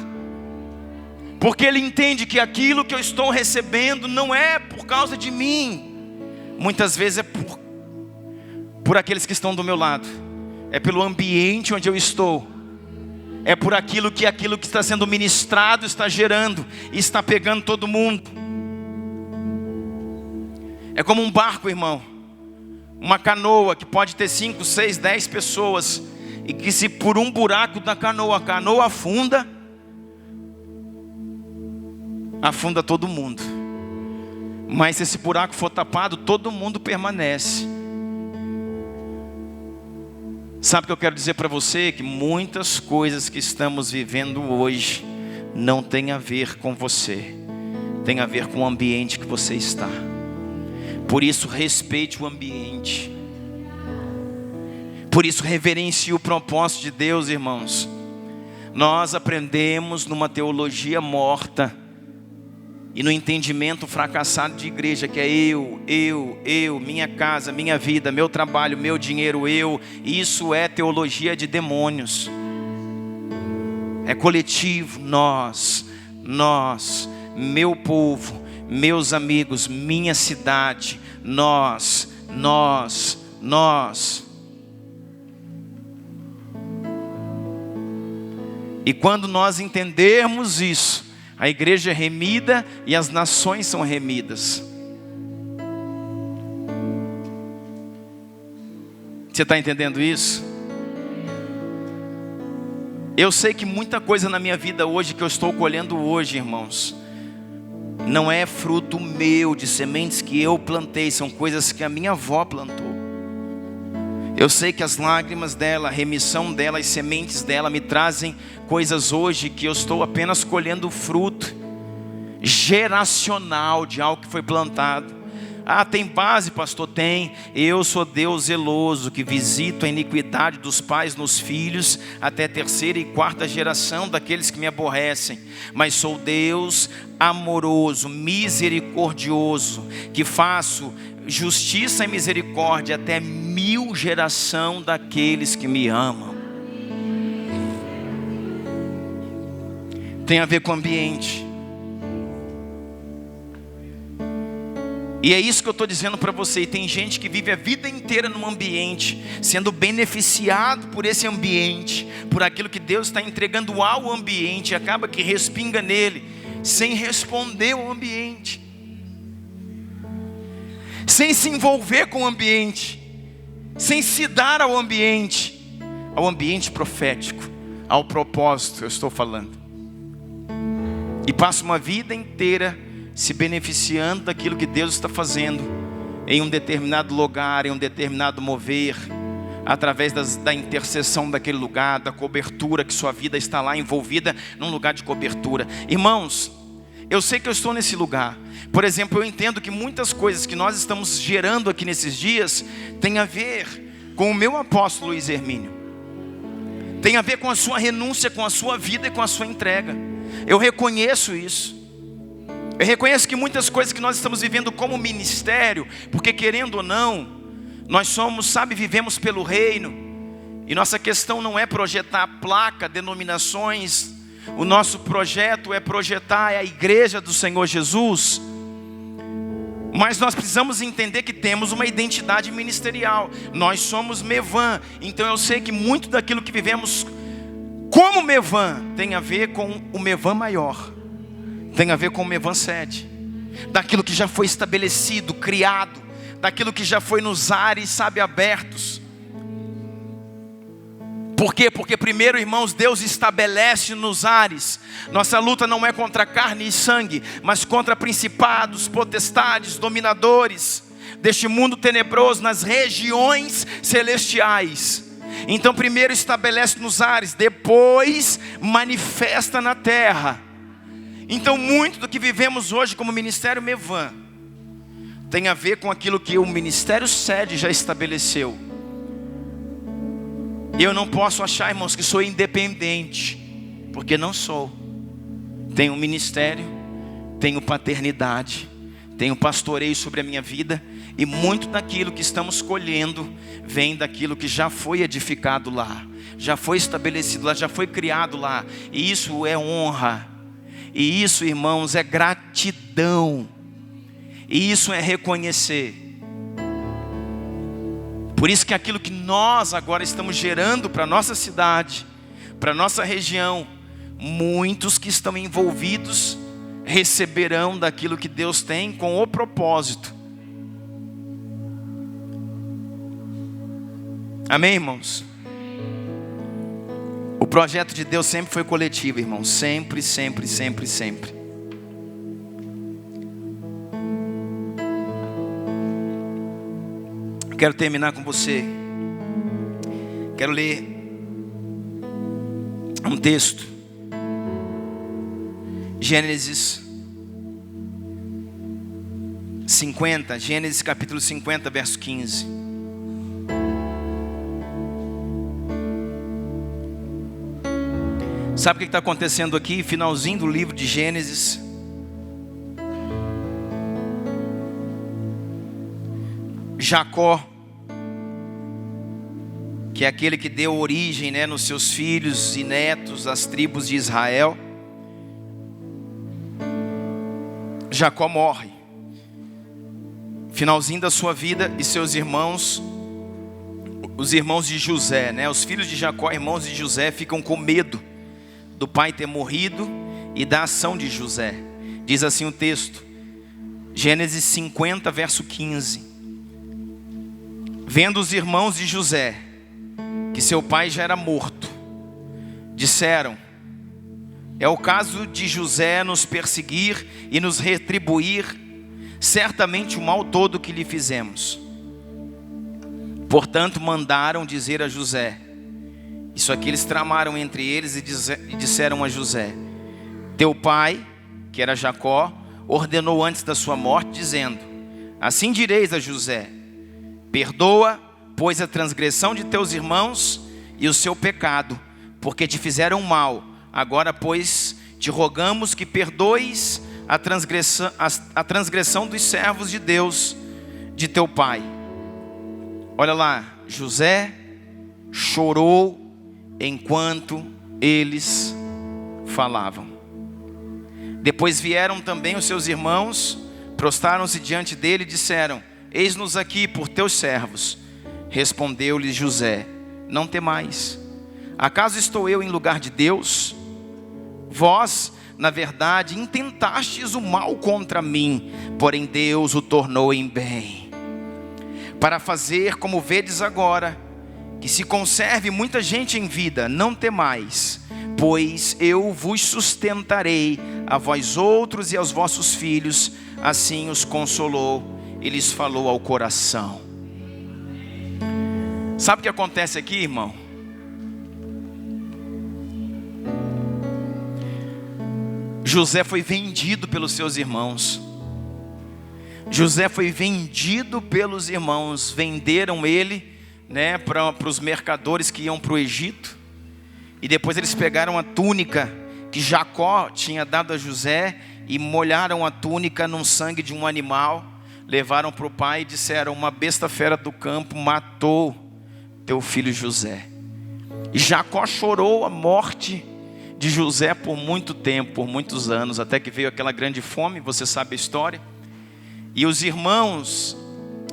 Porque ele entende que aquilo que eu estou recebendo não é por causa de mim. Muitas vezes é por aqueles que estão do meu lado. É pelo ambiente onde eu estou. É por aquilo que está sendo ministrado está gerando e está pegando todo mundo. É como um barco, irmão. Uma canoa que pode ter 5, 6, 10 pessoas. E que se por um buraco da canoa, a canoa afunda todo mundo. Mas se esse buraco for tapado, todo mundo permanece. Sabe o que eu quero dizer para você? Que muitas coisas que estamos vivendo hoje não tem a ver com você, tem a ver com o ambiente que você está. Por isso respeite o ambiente. Por isso reverencie o propósito de Deus, irmãos. Nós aprendemos numa teologia morta e no entendimento fracassado de igreja, que é eu, minha casa, minha vida, meu trabalho, meu dinheiro, isso é teologia de demônios. É coletivo, nós, meu povo, meus amigos, minha cidade, nós. E quando nós entendermos isso, a igreja é remida e as nações são remidas. Você está entendendo isso? Eu sei que muita coisa na minha vida hoje, que eu estou colhendo hoje, irmãos, não é fruto meu, de sementes que eu plantei, são coisas que a minha avó plantou. Eu sei que as lágrimas dela, a remissão dela, as sementes dela me trazem coisas hoje que eu estou apenas colhendo o fruto geracional de algo que foi plantado. Ah, tem base, pastor? Tem. Eu sou Deus zeloso, que visito a iniquidade dos pais nos filhos, até terceira e quarta geração daqueles que me aborrecem. Mas sou Deus amoroso, misericordioso, que faço justiça e misericórdia até 1000 geração daqueles que me amam. Tem a ver com o ambiente. E é isso que eu estou dizendo para você. E tem gente que vive a vida inteira num ambiente, sendo beneficiado por esse ambiente, por aquilo que Deus está entregando ao ambiente, e acaba que respinga nele, sem responder ao ambiente, sem se envolver com o ambiente, sem se dar ao ambiente profético, ao propósito eu estou falando. E passa uma vida inteira se beneficiando daquilo que Deus está fazendo em um determinado lugar, em um determinado mover, através da intercessão daquele lugar, da cobertura, que sua vida está lá envolvida num lugar de cobertura. Irmãos, eu sei que eu estou nesse lugar. Por exemplo, eu entendo que muitas coisas que nós estamos gerando aqui nesses dias tem a ver com o meu apóstolo Luiz Hermínio, tem a ver com a sua renúncia, com a sua vida e com a sua entrega. Eu reconheço isso. Eu reconheço que muitas coisas que nós estamos vivendo como ministério, porque querendo ou não, nós somos, vivemos pelo reino, e nossa questão não é projetar placa, denominações, o nosso projeto é projetar a igreja do Senhor Jesus. Mas nós precisamos entender que temos uma identidade ministerial, nós somos Mevan. Então eu sei que muito daquilo que vivemos como Mevan tem a ver com o Mevan maior, tem a ver com o Mevan sede, daquilo que já foi estabelecido, criado, daquilo que já foi nos ares, abertos. Por quê? Porque primeiro, irmãos, Deus estabelece nos ares. Nossa luta não é contra carne e sangue, mas contra principados, potestades, dominadores deste mundo tenebroso nas regiões celestiais. Então primeiro estabelece nos ares, depois manifesta na terra. Então muito do que vivemos hoje como Ministério Mevan tem a ver com aquilo que o Ministério Sede já estabeleceu. Eu não posso achar, irmãos, que sou independente, porque não sou. Tenho ministério, tenho paternidade, tenho pastoreio sobre a minha vida, e muito daquilo que estamos colhendo vem daquilo que já foi edificado lá, já foi estabelecido lá, já foi criado lá. E isso é honra, e isso, irmãos, é gratidão, e isso é reconhecer. Por isso que aquilo que nós agora estamos gerando para a nossa cidade, para a nossa região, muitos que estão envolvidos receberão daquilo que Deus tem com o propósito. Amém, irmãos? O projeto de Deus sempre foi coletivo, irmãos. Sempre, sempre, sempre, sempre. Quero terminar com você. Quero ler um texto. Gênesis 50. Gênesis capítulo 50, verso 15. Sabe o que está acontecendo aqui? Finalzinho do livro de Gênesis. Jacó, que é aquele que deu origem, nos seus filhos e netos às tribos de Israel. Jacó morre, finalzinho da sua vida, e seus irmãos, os irmãos de José, os filhos de Jacó, irmãos de José, ficam com medo do pai ter morrido e da ação de José. Diz assim o texto, Gênesis 50, verso 15. Vendo os irmãos de José que seu pai já era morto, disseram: é o caso de José nos perseguir e nos retribuir certamente o mal todo que lhe fizemos. Portanto mandaram dizer a José, isso aqui eles tramaram entre eles e disseram a José: teu pai, que era Jacó, ordenou antes da sua morte, dizendo: assim direis a José, perdoa, pois a transgressão de teus irmãos e o seu pecado, porque te fizeram mal. Agora, pois, te rogamos que perdoes a transgressão dos servos de Deus, de teu pai. Olha lá, José chorou enquanto eles falavam. Depois vieram também os seus irmãos, prostraram-se diante dele e disseram: eis-nos aqui por teus servos. Respondeu-lhe José: não temais, acaso estou eu em lugar de Deus? Vós, na verdade, intentastes o mal contra mim, porém Deus o tornou em bem, para fazer como vedes agora, que se conserve muita gente em vida. Não temais, pois eu vos sustentarei, a vós outros e aos vossos filhos. Assim os consolou e lhes falou ao coração. Sabe o que acontece aqui, irmão? José foi vendido pelos seus irmãos. José foi vendido pelos irmãos. Venderam ele, para os mercadores que iam para o Egito. E depois eles pegaram a túnica que Jacó tinha dado a José e molharam a túnica num sangue de um animal. Levaram para o pai e disseram: uma besta fera do campo matou teu filho José. E Jacó chorou a morte de José por muito tempo, por muitos anos, até que veio aquela grande fome, você sabe a história. E os irmãos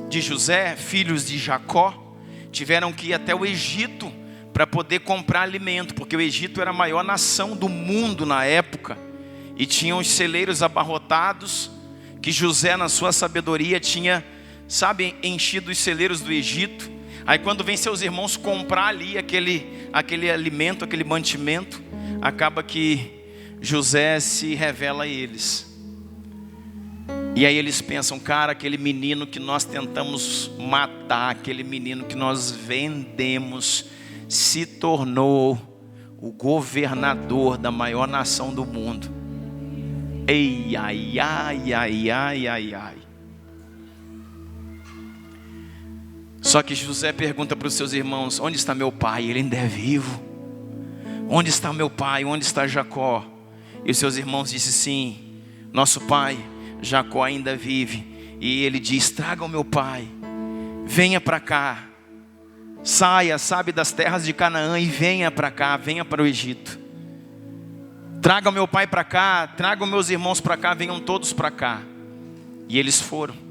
de José, filhos de Jacó, tiveram que ir até o Egito para poder comprar alimento, porque o Egito era a maior nação do mundo na época, e tinham os celeiros abarrotados, que José, na sua sabedoria, tinha, enchido os celeiros do Egito. Aí quando vem seus irmãos comprar ali aquele alimento, aquele mantimento, acaba que José se revela a eles. E aí eles pensam: cara, aquele menino que nós tentamos matar, aquele menino que nós vendemos, se tornou o governador da maior nação do mundo. Ei, ai, ai, ai, ai, ai, ai. Só que José pergunta para os seus irmãos: onde está meu pai? Ele ainda é vivo. Onde está meu pai? Onde está Jacó? E os seus irmãos dizem: sim, nosso pai Jacó ainda vive. E ele diz: traga o meu pai, venha para cá, saia, das terras de Canaã e venha para cá, venha para o Egito. Traga o meu pai para cá, traga os meus irmãos para cá, venham todos para cá. E eles foram.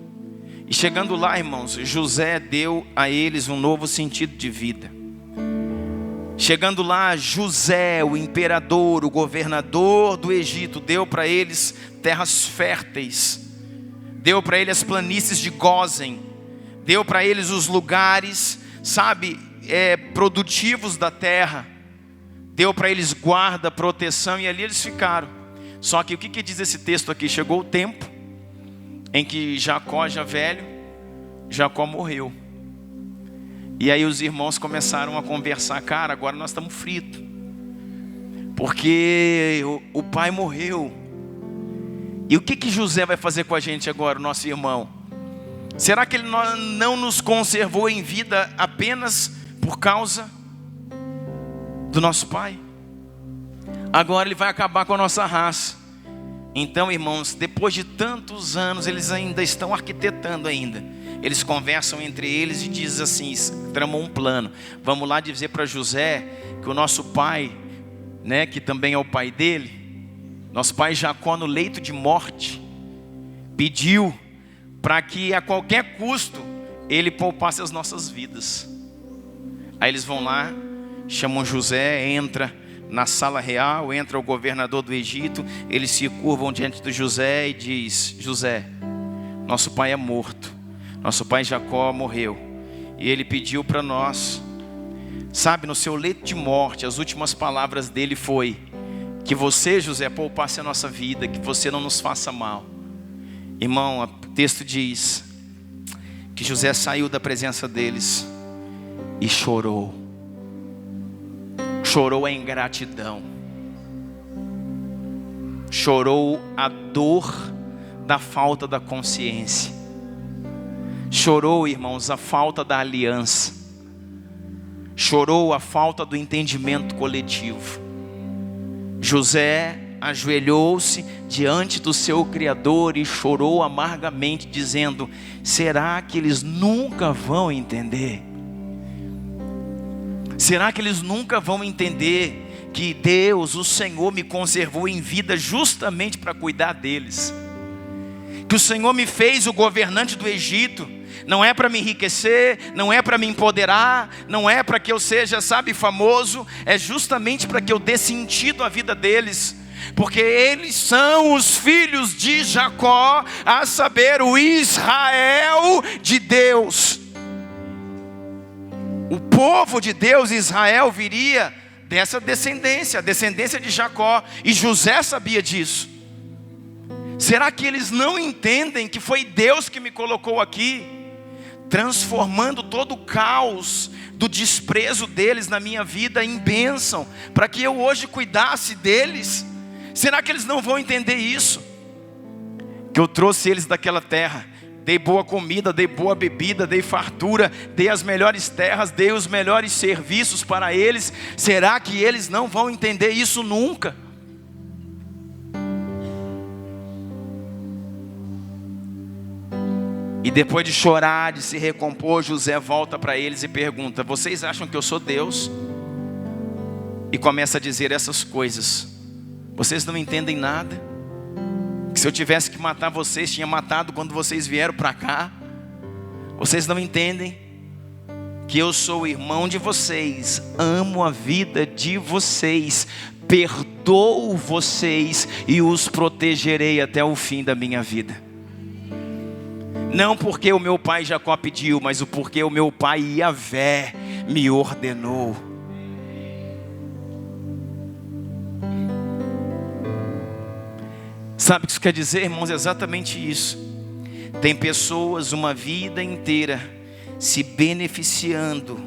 E chegando lá, irmãos, José deu a eles um novo sentido de vida. Chegando lá, José, o imperador, o governador do Egito, deu para eles terras férteis, deu para eles as planícies de Gósen, deu para eles os lugares, produtivos da terra, deu para eles guarda, proteção, e ali eles ficaram. Só que o que diz esse texto aqui? Chegou o tempo em que Jacó, já velho, Jacó morreu. E aí os irmãos começaram a conversar: cara, agora nós estamos fritos, porque o pai morreu. E o que José vai fazer com a gente agora, o nosso irmão? Será que ele não nos conservou em vida apenas por causa do nosso pai? Agora ele vai acabar com a nossa raça. Então, irmãos, depois de tantos anos, eles ainda estão arquitetando ainda. Eles conversam entre eles e dizem assim, tramam um plano. Vamos lá dizer para José que o nosso pai, né, que também é o pai dele, nosso pai Jacó, no leito de morte, pediu para que a qualquer custo ele poupasse as nossas vidas. Aí eles vão lá, chamam José, entra na sala real, entra o governador do Egito, eles se curvam diante de José e diz: José, nosso pai é morto, nosso pai Jacó morreu, e ele pediu para nós, sabe, no seu leito de morte, as últimas palavras dele foi que você, José, poupasse a nossa vida, que você não nos faça mal. Irmão, o texto diz que José saiu da presença deles e chorou. Chorou a ingratidão, chorou a dor da falta da consciência, chorou, irmãos, a falta da aliança, chorou a falta do entendimento coletivo. José ajoelhou-se diante do seu Criador e chorou amargamente, dizendo: será que eles nunca vão entender? Será que eles nunca vão entender que Deus, o Senhor, me conservou em vida justamente para cuidar deles? Que o Senhor me fez o governante do Egito, não é para me enriquecer, não é para me empoderar, não é para que eu seja, sabe, famoso, é justamente para que eu dê sentido à vida deles, porque eles são os filhos de Jacó, a saber, o Israel de Deus. O povo de Deus, Israel, viria dessa descendência, a descendência de Jacó, e José sabia disso. Será que eles não entendem que foi Deus que me colocou aqui, transformando todo o caos do desprezo deles na minha vida em bênção, para que eu hoje cuidasse deles? Será que eles não vão entender isso? Que eu trouxe eles daquela terra, dei boa comida, dei boa bebida, dei fartura, dei as melhores terras, dei os melhores serviços para eles. Será que eles não vão entender isso nunca? E depois de chorar, de se recompor, José volta para eles e pergunta: vocês acham que eu sou Deus? E começa a dizer essas coisas. Vocês não entendem nada? Que se eu tivesse que matar vocês, tinha matado quando vocês vieram para cá. Vocês não entendem que eu sou o irmão de vocês, amo a vida de vocês, perdoo vocês e os protegerei até o fim da minha vida. Não porque o meu pai Jacó pediu, mas porque o meu pai Iavé me ordenou. Sabe o que isso quer dizer, irmãos? É exatamente isso. Tem pessoas uma vida inteira se beneficiando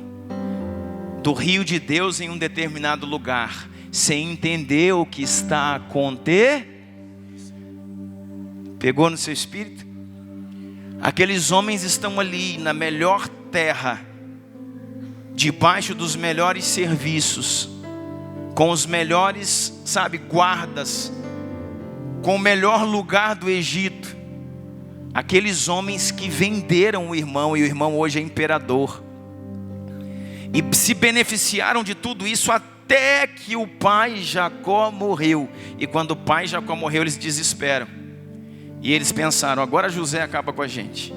do rio de Deus em um determinado lugar, sem entender o que está acontecendo. Pegou no seu espírito? Aqueles homens estão ali na melhor terra, debaixo dos melhores serviços, com os melhores, sabe, guardas, com o melhor lugar do Egito. Aqueles homens que venderam o irmão, e o irmão hoje é imperador, e se beneficiaram de tudo isso até que o pai Jacó morreu. E quando o pai Jacó morreu, eles desesperam, e eles pensaram: agora José acaba com a gente.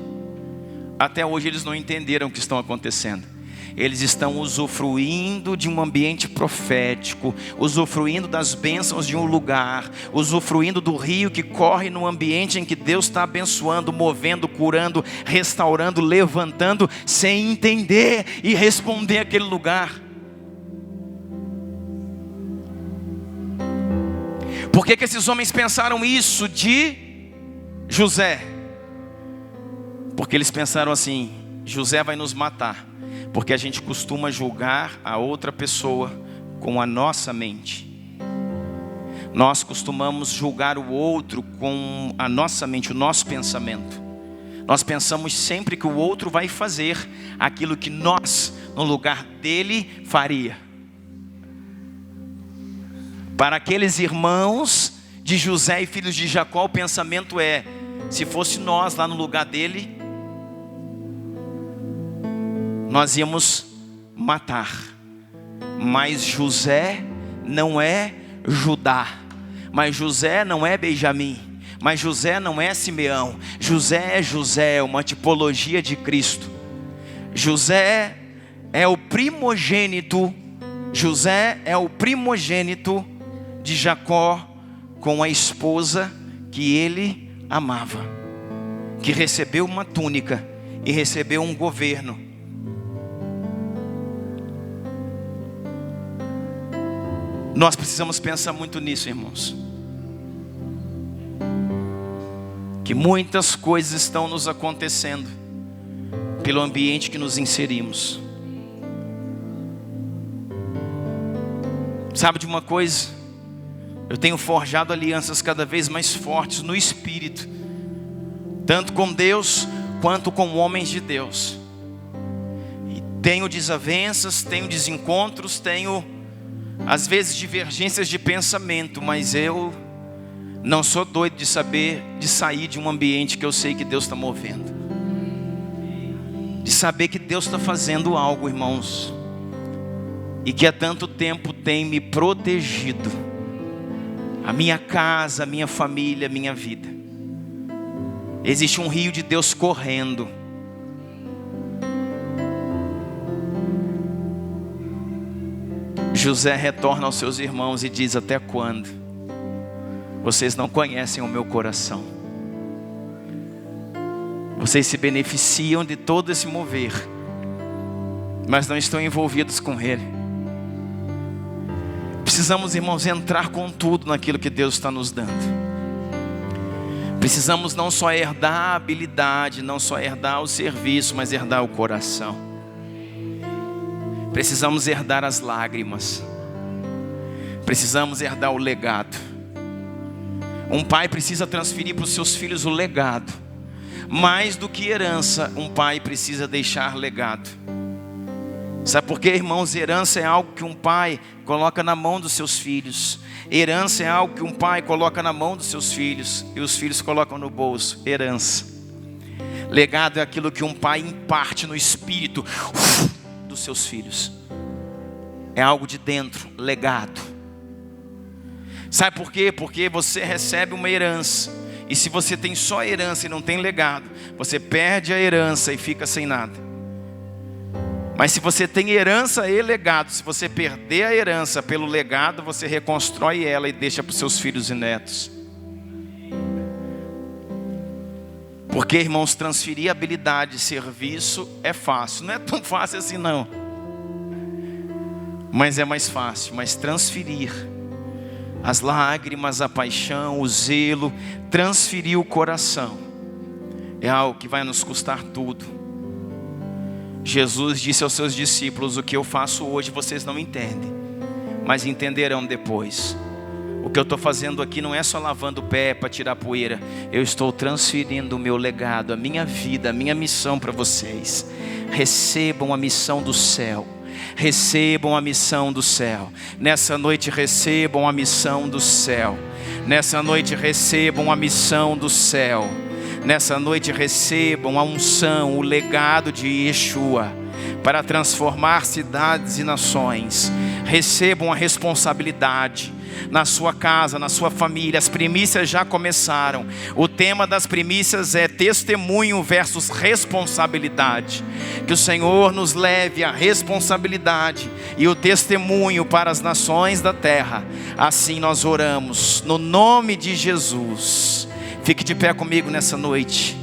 Até hoje eles não entenderam o que está acontecendo. Eles estão usufruindo de um ambiente profético, usufruindo das bênçãos de um lugar, usufruindo do rio que corre no ambiente em que Deus está abençoando, movendo, curando, restaurando, levantando, sem entender e responder aquele lugar. Por que esses homens pensaram isso de José? Porque eles pensaram assim: José vai nos matar, porque a gente costuma julgar a outra pessoa com a nossa mente. Nós costumamos julgar o outro com a nossa mente, o nosso pensamento. Nós pensamos sempre que o outro vai fazer aquilo que nós, no lugar dele, faria. Para aqueles irmãos de José e filhos de Jacó, o pensamento é: se fosse nós lá no lugar dele, nós íamos matar. Mas José não é Judá, mas José não é Benjamim, mas José não é Simeão. José, uma tipologia de Cristo. José é o primogênito. José é o primogênito de Jacó com a esposa que ele amava, que recebeu uma túnica e recebeu um governo. Nós precisamos pensar muito nisso, irmãos. Que muitas coisas estão nos acontecendo pelo ambiente que nos inserimos. Sabe de uma coisa? Eu tenho forjado alianças cada vez mais fortes no Espírito, tanto com Deus quanto com homens de Deus. E tenho desavenças, tenho desencontros, tenho às vezes divergências de pensamento, mas eu não sou doido de sair de um ambiente que eu sei que Deus está movendo, de saber que Deus está fazendo algo, irmãos, e que há tanto tempo tem me protegido, a minha casa, a minha família, a minha vida. Existe um rio de Deus correndo. José retorna aos seus irmãos e diz: até quando? Vocês não conhecem o meu coração. Vocês se beneficiam de todo esse mover, mas não estão envolvidos com ele. Precisamos, irmãos, entrar com tudo naquilo que Deus está nos dando. Precisamos não só herdar a habilidade, não só herdar o serviço, mas herdar o coração. Precisamos herdar as lágrimas. Precisamos herdar o legado. Um pai precisa transferir para os seus filhos o legado. Mais do que herança, um pai precisa deixar legado. Sabe por quê, irmãos? Herança é algo que um pai coloca na mão dos seus filhos. Herança é algo que um pai coloca na mão dos seus filhos e os filhos colocam no bolso. Herança. Legado é aquilo que um pai imparte no espírito dos seus filhos. É algo de dentro, legado. Sabe por quê? Porque você recebe uma herança. E se você tem só herança e não tem legado, você perde a herança e fica sem nada. Mas se você tem herança e legado, se você perder a herança pelo legado, você reconstrói ela e deixa para os seus filhos e netos. Porque, irmãos, transferir habilidade e serviço é fácil. Não é tão fácil assim não, mas é mais fácil. Mas transferir as lágrimas, a paixão, o zelo, transferir o coração, é algo que vai nos custar tudo. Jesus disse aos seus discípulos: o que eu faço hoje vocês não entendem, mas entenderão depois. O que eu estou fazendo aqui não é só lavando o pé para tirar poeira. Eu estou transferindo o meu legado, a minha vida, a minha missão para vocês. Recebam a missão do céu. Recebam a missão do céu. Nessa noite recebam a missão do céu. Nessa noite recebam a missão do céu. Nessa noite recebam a unção, o legado de Yeshua para transformar cidades e nações. Recebam a responsabilidade na sua casa, na sua família. As primícias já começaram. O tema das primícias é testemunho versus responsabilidade. Que o Senhor nos leve a responsabilidade e o testemunho para as nações da terra. Assim nós oramos no nome de Jesus. Fique de pé comigo nessa noite.